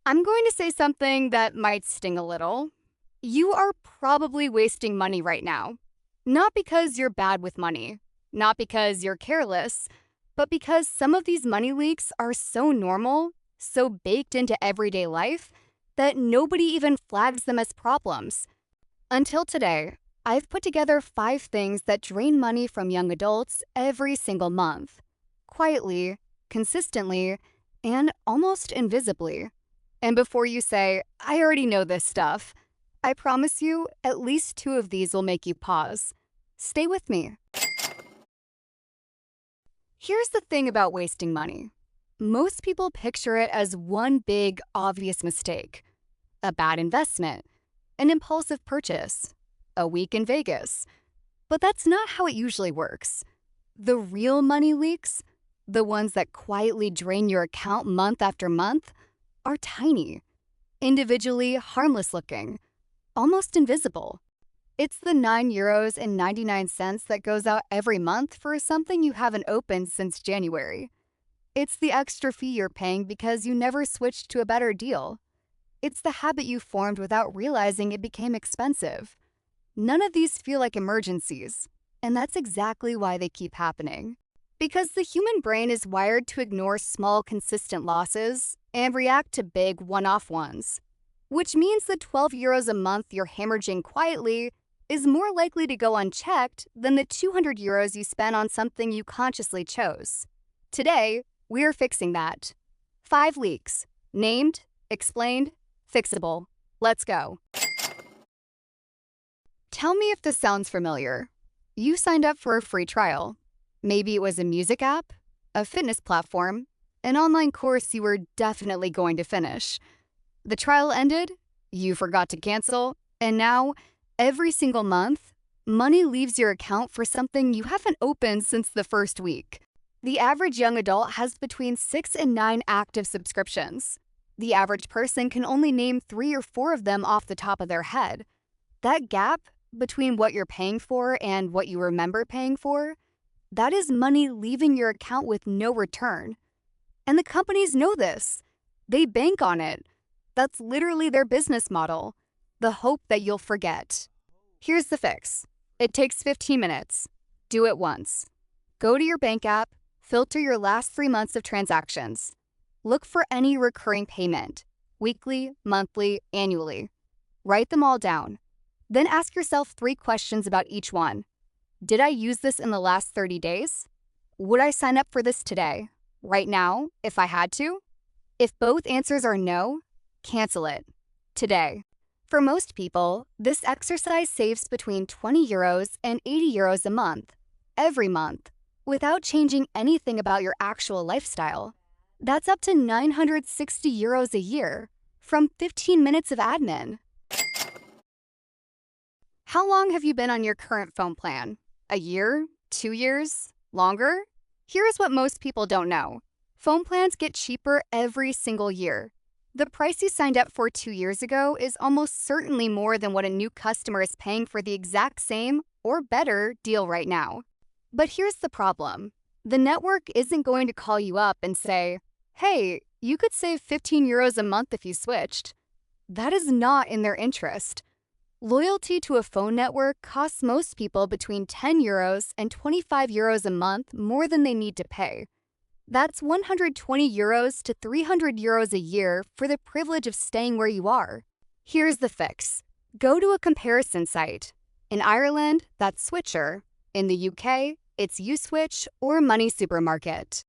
I'm going to say something that might sting a little. You are probably wasting money right now. Not because you're bad with money, not because you're careless, but because some of these money leaks are so normal, so baked into everyday life, that nobody even flags them as problems. Until today, I've put together 5 things that drain money from young adults every single month. Quietly, consistently, and almost invisibly. And before you say, I already know this stuff, I promise you at least 2 of these will make you pause. Stay with me. Here's the thing about wasting money. Most people picture it as one big, obvious mistake. A bad investment, an impulsive purchase, a week in Vegas. But that's not how it usually works. The real money leaks, the ones that quietly drain your account month after month, are tiny, individually harmless looking, almost invisible. It's the €9.99 that goes out every month for something you haven't opened since January. It's the extra fee you're paying because you never switched to a better deal. It's the habit you formed without realizing it became expensive. None of these feel like emergencies, and that's exactly why they keep happening. Because the human brain is wired to ignore small, consistent losses and react to big, one-off ones. Which means the €12 a month you're hemorrhaging quietly is more likely to go unchecked than the €200 you spent on something you consciously chose. Today, we're fixing that. 5 leaks. Named, explained, fixable. Let's go. Tell me if this sounds familiar. You signed up for a free trial. Maybe it was a music app, a fitness platform, an online course you were definitely going to finish. The trial ended, you forgot to cancel, and now, every single month, money leaves your account for something you haven't opened since the first week. The average young adult has between 6 and 9 active subscriptions. The average person can only name 3 or 4 of them off the top of their head. That gap between what you're paying for and what you remember paying for, that is money leaving your account with no return. And the companies know this. They bank on it. That's literally their business model. The hope that you'll forget. Here's the fix. It takes 15 minutes. Do it once. Go to your bank app, filter your last 3 months of transactions. Look for any recurring payment, weekly, monthly, annually. Write them all down. Then ask yourself 3 questions about each one. Did I use this in the last 30 days? Would I sign up for this today, right now, if I had to? If both answers are no, cancel it. Today. For most people, this exercise saves between €20 and €80 a month, every month, without changing anything about your actual lifestyle. That's up to €960 a year, from 15 minutes of admin. How long have you been on your current phone plan? A year? 2 years? Longer? Here's what most people don't know. Phone plans get cheaper every single year. The price you signed up for 2 years ago is almost certainly more than what a new customer is paying for the exact same or better deal right now. But here's the problem. The network isn't going to call you up and say, hey, you could save €15 a month if you switched. That is not in their interest. Loyalty to a phone network costs most people between €10 and €25 a month more than they need to pay. That's €120 to €300 a year for the privilege of staying where you are. Here's the fix. Go to a comparison site. In Ireland, that's Switcher. In the UK, it's USwitch or Money Supermarket.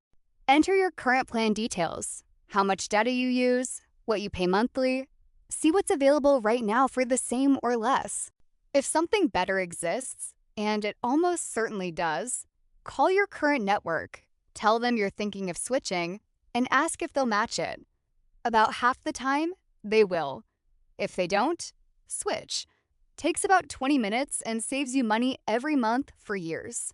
Enter your current plan details, how much data you use, what you pay monthly. See what's available right now for the same or less. If something better exists, and it almost certainly does, call your current network. Tell them you're thinking of switching, and ask if they'll match it. About half the time, they will. If they don't, switch. Takes about 20 minutes and saves you money every month for years.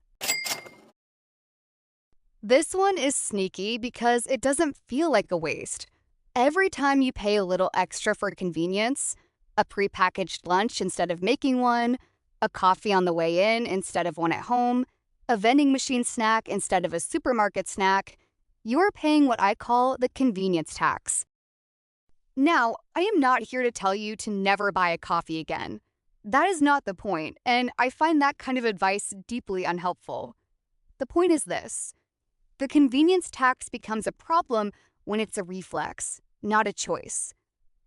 This one is sneaky because it doesn't feel like a waste. Every time you pay a little extra for convenience, a prepackaged lunch instead of making one, a coffee on the way in instead of one at home, a vending machine snack instead of a supermarket snack, you're paying what I call the convenience tax. Now, I am not here to tell you to never buy a coffee again. That is not the point, and I find that kind of advice deeply unhelpful. The point is this: the convenience tax becomes a problem when it's a reflex, not a choice.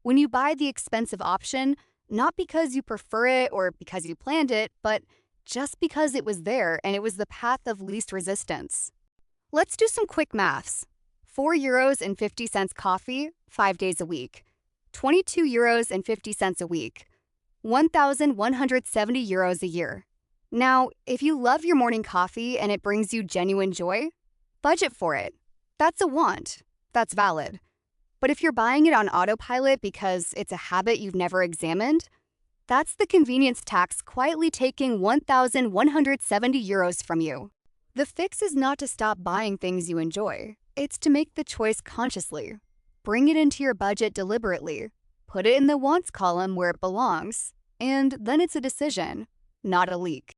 When you buy the expensive option, not because you prefer it or because you planned it, but just because it was there and it was the path of least resistance. Let's do some quick maths. 4 euros and 50 cents coffee, 5 days a week. 22 euros and 50 cents a week. 1,170 euros a year. Now, if you love your morning coffee and it brings you genuine joy, budget for it. That's a want. That's valid. But if you're buying it on autopilot because it's a habit you've never examined, that's the convenience tax quietly taking 1,170 euros from you. The fix is not to stop buying things you enjoy. It's to make the choice consciously. Bring it into your budget deliberately. Put it in the wants column where it belongs. And then it's a decision, not a leak.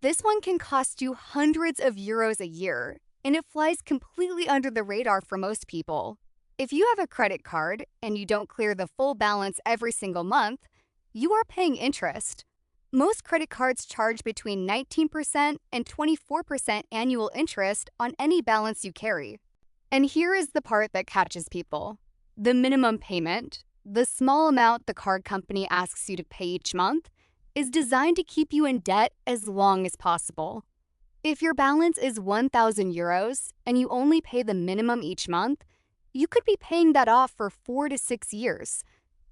This one can cost you hundreds of euros a year, and it flies completely under the radar for most people. If you have a credit card and you don't clear the full balance every single month, you are paying interest. Most credit cards charge between 19% and 24% annual interest on any balance you carry. And here is the part that catches people. The minimum payment, the small amount the card company asks you to pay each month, is designed to keep you in debt as long as possible. If your balance is 1,000 euros and you only pay the minimum each month, you could be paying that off for 4 to 6 years.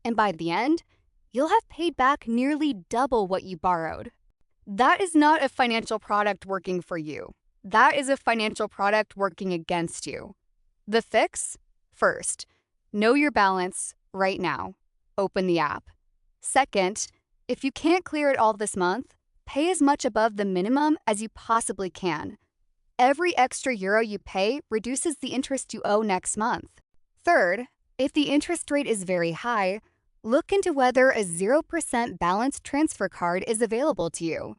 And by the end, you'll have paid back nearly double what you borrowed. That is not a financial product working for you. That is a financial product working against you. The fix? First, know your balance right now. Open the app. Second, if you can't clear it all this month, pay as much above the minimum as you possibly can. Every extra euro you pay reduces the interest you owe next month. Third, if the interest rate is very high, look into whether a 0% balance transfer card is available to you.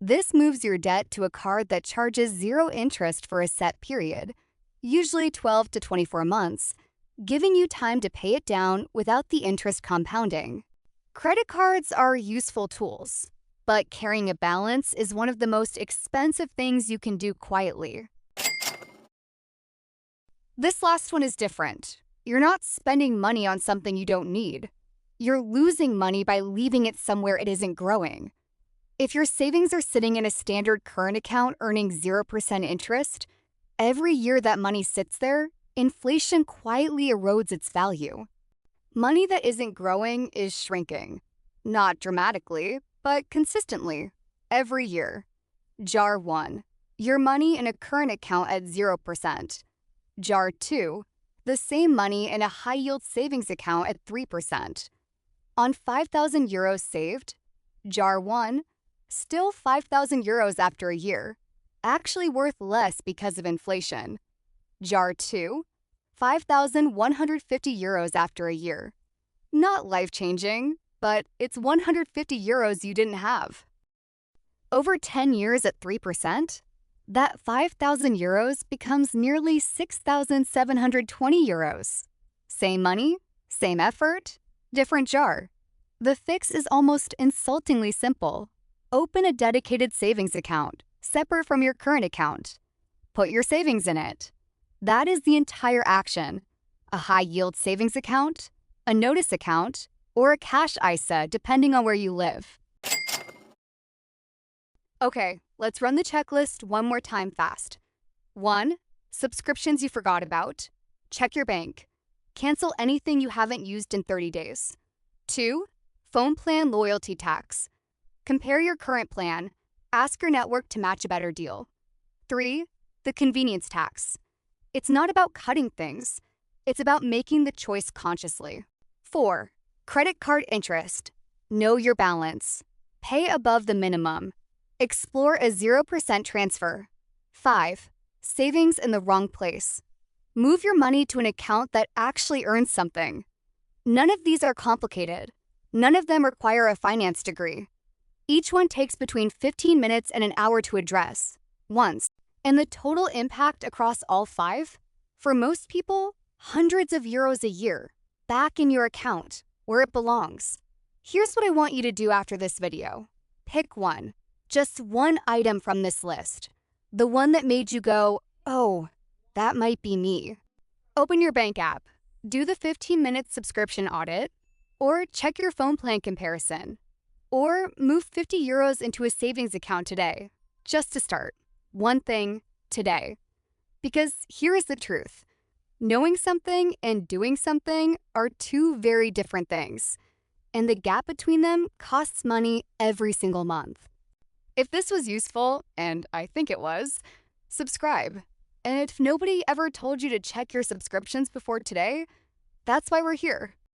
This moves your debt to a card that charges zero interest for a set period, usually 12 to 24 months, giving you time to pay it down without the interest compounding. Credit cards are useful tools, but carrying a balance is one of the most expensive things you can do quietly. This last one is different. You're not spending money on something you don't need. You're losing money by leaving it somewhere it isn't growing. If your savings are sitting in a standard current account earning 0% interest, every year that money sits there, inflation quietly erodes its value. Money that isn't growing is shrinking. Not dramatically, but consistently, every year. Jar 1. Your money in a current account at 0%. Jar 2. The same money in a high-yield savings account at 3%. On 5,000 euros saved, Jar 1, still 5,000 euros after a year, actually worth less because of inflation. Jar 2, 5,150 euros after a year. Not life-changing, but it's 150 euros you didn't have. Over 10 years at 3%, that 5,000 euros becomes nearly 6,720 euros. Same money, same effort, different jar. The fix is almost insultingly simple. Open a dedicated savings account, separate from your current account. Put your savings in it. That is the entire action. A high-yield savings account, a notice account, or a cash ISA, depending on where you live. Okay, let's run the checklist one more time fast. 1. Subscriptions you forgot about. Check your bank. Cancel anything you haven't used in 30 days. 2. Phone plan loyalty tax. Compare your current plan. Ask your network to match a better deal. 3. The convenience tax. It's not about cutting things. It's about making the choice consciously. 4. Credit card interest. Know your balance. Pay above the minimum. Explore a 0% transfer. 5. Savings in the wrong place. Move your money to an account that actually earns something. None of these are complicated. None of them require a finance degree. Each one takes between 15 minutes and an hour to address, once. And the total impact across all 5? For most people, Hundreds of euros a year, back in your account, where it belongs. Here's what I want you to do after this video. Pick one, just one item from this list. The one that made you go, oh, that might be me. Open your bank app, do the 15-minute subscription audit, or check your phone plan comparison. Or move 50 euros into a savings account today, just to start. One thing, today. Because here is the truth. Knowing something and doing something are two very different things, and the gap between them costs money every single month. If this was useful, and I think it was, subscribe. And if nobody ever told you to check your subscriptions before today, that's why we're here.